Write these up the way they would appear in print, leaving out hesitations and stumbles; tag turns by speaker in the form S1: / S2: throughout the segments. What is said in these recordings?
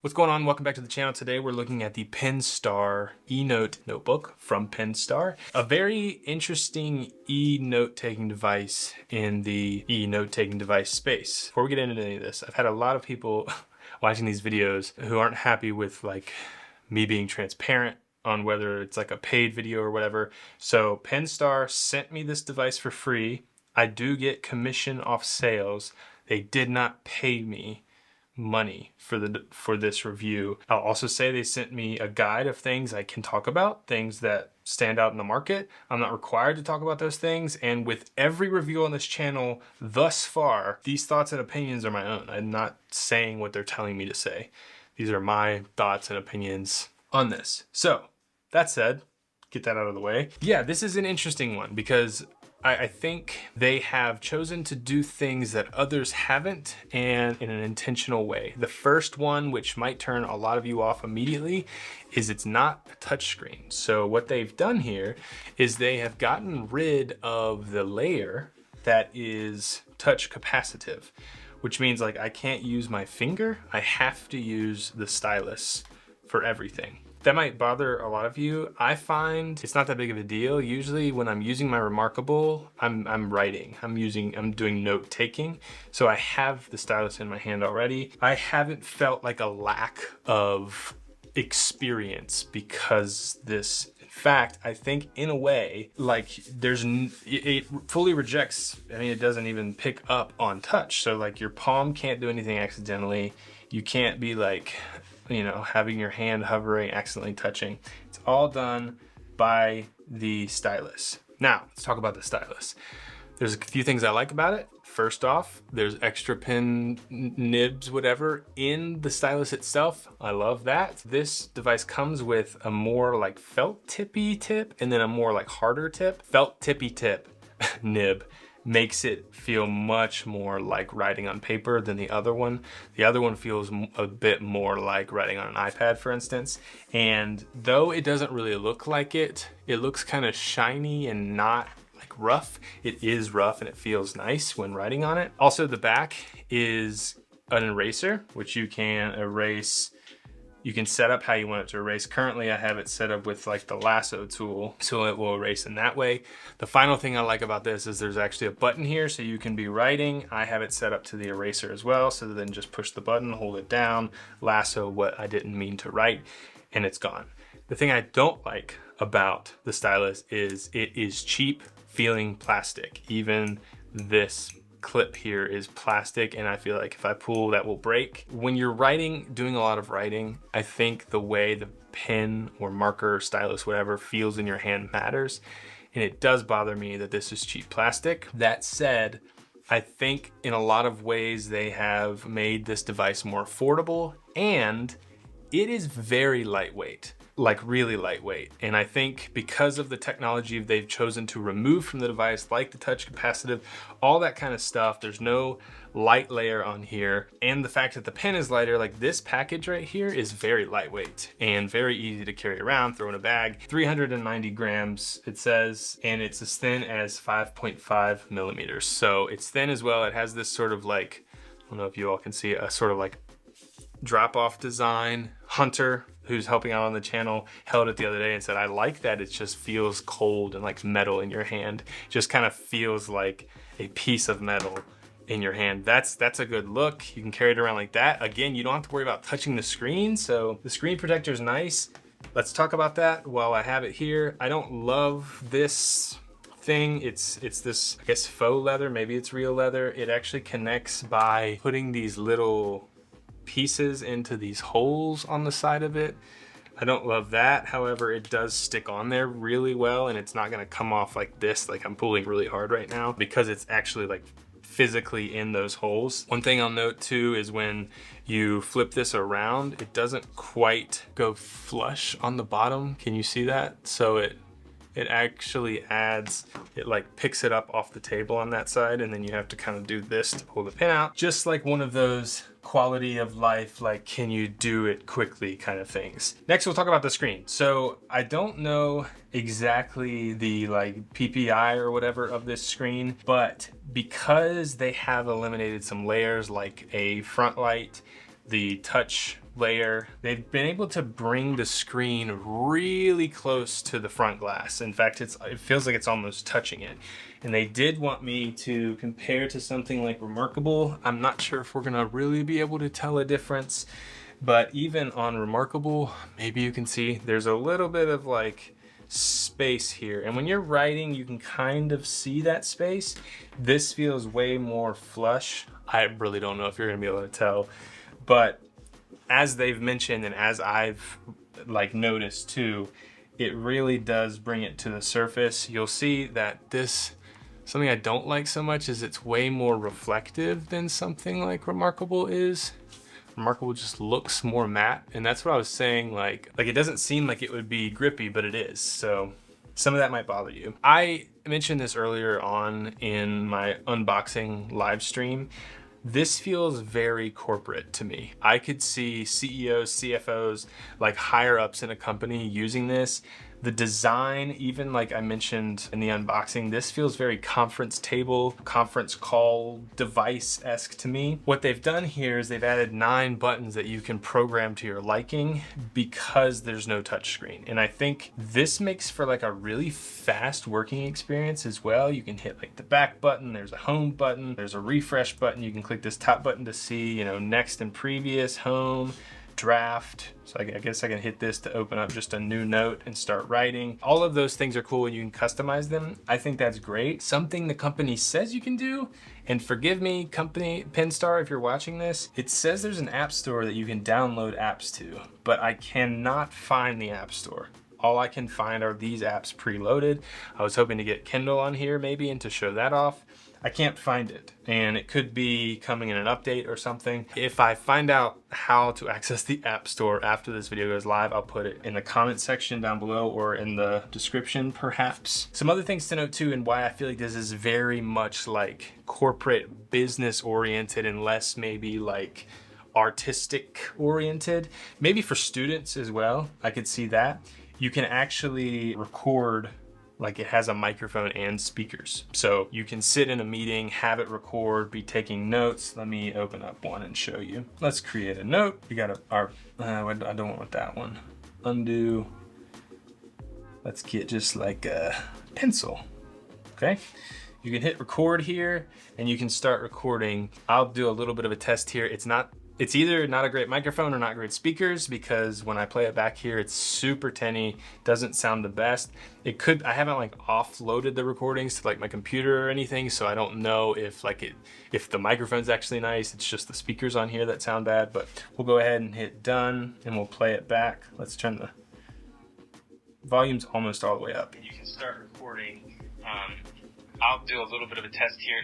S1: What's going on? Welcome back to the channel. Today we're looking at the Penstar eNote Notebook from Penstar. A very interesting eNote taking device in the eNote taking device space. Before we get into any of this, I've had a lot of people watching these videos who aren't happy with me being transparent on whether it's like a paid video or whatever. So Penstar sent me this device for free. I do get commission off sales. They did not pay me money for this review. I'll also say they sent me a guide of things I can talk about, things that stand out in the market. I'm not required to talk about those things, and with every review on this channel thus far, these thoughts and opinions are my own. I'm not saying what they're telling me to say. These are my thoughts and opinions on this. So that said, get that out of the way. Yeah, this is an interesting one because I think they have chosen to do things that others haven't, and in an intentional way. The first one, which might turn a lot of you off immediately, is it's not a touchscreen. So what they've done here is they have gotten rid of the layer that is touch capacitive, which means like I can't use my finger. I have to use the stylus for everything. That might bother a lot of you. I find it's not that big of a deal. Usually when I'm using my Remarkable, I'm writing. I'm doing note taking. So I have the stylus in my hand already. I haven't felt like a lack of experience because this, in fact, I think in a way, like it fully rejects, I mean, it doesn't even pick up on touch. So like your palm can't do anything accidentally. You can't be like, you know, having your hand hovering, accidentally touching. It's all done by the stylus. Now, let's talk about the stylus. There's a few things I like about it. First off, there's extra pen nibs, whatever, in the stylus itself. I love that. This device comes with a more like felt tippy tip and then a more like harder tip. Felt tippy tip nib makes it feel much more like writing on paper than the other one. The other one feels a bit more like writing on an iPad, for instance. And though it doesn't really look like it, it looks kind of shiny and not like rough. It is rough and it feels nice when writing on it. Also, the back is an eraser, which you can erase. You can set up how you want it to erase. Currently, I have it set up with like the lasso tool, so it will erase in that way. The final thing I like about this is there's actually a button here, so you can be writing. I have it set up to the eraser as well, so then just push the button, hold it down, lasso what I didn't mean to write, and it's gone. The thing I don't like about the stylus is it is cheap feeling plastic. Even this clip here is plastic, and I feel like if I pull that will break. When you're writing, doing a lot of writing, I think the way the pen or marker, stylus, whatever feels in your hand matters, and it does bother me that this is cheap plastic. That said, I think in a lot of ways they have made this device more affordable, and it is very lightweight. Like really lightweight. And I think because of the technology they've chosen to remove from the device, like the touch capacitive, all that kind of stuff, there's no light layer on here. And the fact that the pen is lighter, like this package right here is very lightweight and very easy to carry around, throw in a bag. 390 grams, it says, and it's as thin as 5.5 millimeters. So it's thin as well. It has this sort of like, I don't know if you all can see, a sort of like drop-off design. Hunter, who's helping out on the channel, held it the other day and said, I like that it just feels cold and like metal in your hand. It just kind of feels like a piece of metal in your hand. That's a good look. You can carry it around like that. Again, you don't have to worry about touching the screen, so the screen protector is nice. Let's talk about that while I have it here. I don't love this thing. It's this, I guess, faux leather. Maybe it's real leather. It actually connects by putting these little pieces into these holes on the side of it. I don't love that. However, it does stick on there really well, and it's not gonna come off like this, like I'm pulling really hard right now, because it's actually like physically in those holes. One thing I'll note too is when you flip this around, it doesn't quite go flush on the bottom. Can you see that? So it actually adds, it like picks it up off the table on that side, and then you have to kind of do this to pull the pin out. Just like one of those quality of life, like can you do it quickly kind of things. Next, we'll talk about the screen. So I don't know exactly the like PPI or whatever of this screen, but because they have eliminated some layers like a front light, the touch layer. They've been able to bring the screen really close to the front glass. In fact, it feels like it's almost touching it. And they did want me to compare to something like Remarkable. I'm not sure if we're gonna really be able to tell a difference, but even on Remarkable, maybe you can see there's a little bit of like space here. And when you're writing, you can kind of see that space. This feels way more flush. I really don't know if you're gonna be able to tell, but as they've mentioned and as I've like noticed too, it really does bring it to the surface. You'll see that something I don't like so much is it's way more reflective than something like Remarkable is. Remarkable just looks more matte, and that's what I was saying, like it doesn't seem like it would be grippy, but it is. So some of that might bother you. I mentioned this earlier on in my unboxing live stream. This feels very corporate to me. I could see CEOs, CFOs, like higher ups in a company using this. The design, even like I mentioned in the unboxing, this feels very conference table, conference call device-esque to me. What they've done here is they've added 9 buttons that you can program to your liking because there's no touch screen. And I think this makes for like a really fast working experience as well. You can hit like the back button, there's a home button, there's a refresh button. You can click this top button to see, you know, next and previous, home, draft. So I guess I can hit this to open up just a new note and start writing. All of those things are cool and you can customize them. I think that's great. Something the company says you can do, and forgive me, company Penstar, if you're watching this, it says there's an app store that you can download apps to, but I cannot find the app store. All I can find are these apps preloaded. I was hoping to get Kindle on here maybe and to show that off. I can't find it, and it could be coming in an update or something. If I find out how to access the App Store after this video goes live, I'll put it in the comment section down below or in the description perhaps. Some other things to note too, and why I feel like this is very much like corporate business oriented and less maybe like artistic oriented. Maybe for students as well, I could see that. You can actually record, like it has a microphone and speakers. So you can sit in a meeting, have it record, be taking notes. Let me open up one and show you. Let's create a note. We got I don't want that one. Undo. Let's get just like a pencil, okay? You can hit record here and you can start recording. I'll do a little bit of a test here. It's either not a great microphone or not great speakers, because when I play it back here, it's super tinny, doesn't sound the best. I haven't like offloaded the recordings to like my computer or anything, so I don't know if the microphone's actually nice. It's just the speakers on here that sound bad, but we'll go ahead and hit done and we'll play it back. Let's turn the volume's almost all the way up. You can start recording. I'll do a little bit of a test here.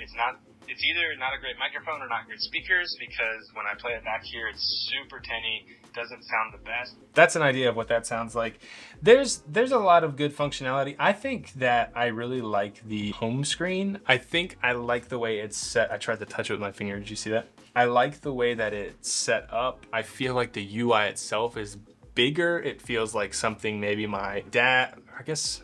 S1: It's either not a great microphone or not great speakers, because when I play it back here, it's super tinny, doesn't sound the best. That's an idea of what that sounds like. There's a lot of good functionality. I think that I really like the home screen. I think I like the way it's set. I tried to touch it with my finger. Did you see that? I like the way that it's set up. I feel like the UI itself is bigger. It feels like something maybe my dad, I guess,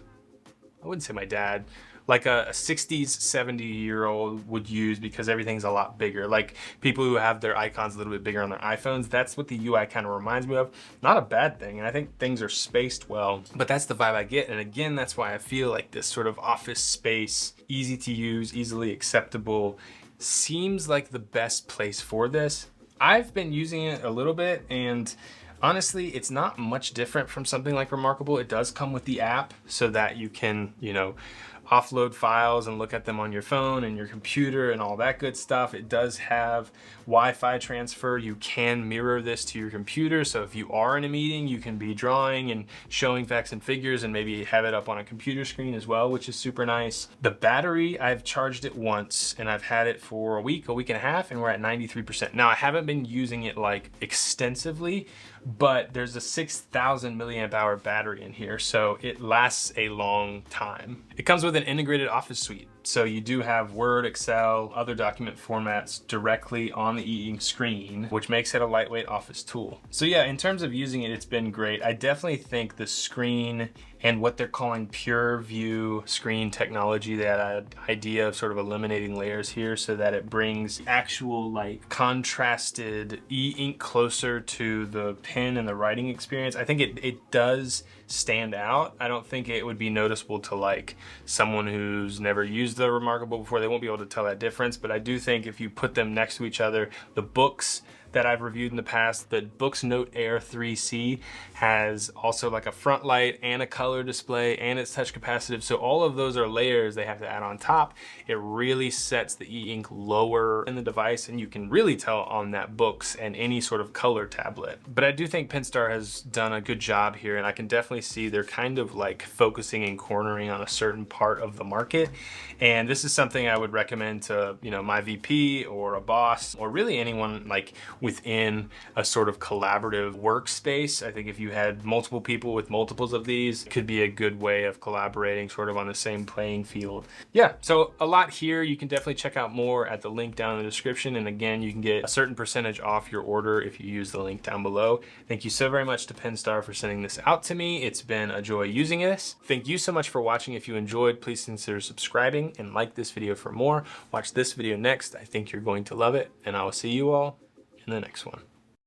S1: I wouldn't say my dad, like a 60s, 70-year-old would use, because everything's a lot bigger. Like people who have their icons a little bit bigger on their iPhones, that's what the UI kind of reminds me of. Not a bad thing, and I think things are spaced well, but that's the vibe I get. And again, that's why I feel like this sort of office space, easy to use, easily acceptable, seems like the best place for this. I've been using it a little bit, and honestly, it's not much different from something like Remarkable. It does come with the app so that you can, you know, offload files and look at them on your phone and your computer and all that good stuff. It does have Wi-Fi transfer. You can mirror this to your computer. So if you are in a meeting, you can be drawing and showing facts and figures and maybe have it up on a computer screen as well, which is super nice. The battery, I've charged it once and I've had it for a week and a half, and we're at 93%. Now I haven't been using it like extensively, but there's a 6,000 milliamp hour battery in here, so it lasts a long time. It comes with an integrated Office suite. So you do have Word, Excel, other document formats directly on the e-ink screen, which makes it a lightweight office tool. So yeah, in terms of using it, it's been great. I definitely think the screen and what they're calling pure view screen technology, that idea of sort of eliminating layers here so that it brings actual like contrasted e-ink closer to the pen and the writing experience. I think it does stand out. I don't think it would be noticeable to like someone who's never used the Remarkable before. They won't be able to tell that difference, but I do think if you put them next to each other, the books that I've reviewed in the past, the Books Note Air 3C has also like a front light and a color display, and it's touch capacitive. So all of those are layers they have to add on top. It really sets the e-ink lower in the device, and you can really tell on that Books and any sort of color tablet. But I do think Penstar has done a good job here, and I can definitely see they're kind of like focusing and cornering on a certain part of the market. And this is something I would recommend to, you know, my VP or a boss, or really anyone like within a sort of collaborative workspace. I think if you had multiple people with multiples of these, it could be a good way of collaborating sort of on the same playing field. Yeah, so a lot here. You can definitely check out more at the link down in the description. And again, you can get a certain percentage off your order if you use the link down below. Thank you so very much to Penstar for sending this out to me. It's been a joy using this. Thank you so much for watching. If you enjoyed, please consider subscribing and like this video for more. Watch this video next. I think you're going to love it, and I will see you all in the next one.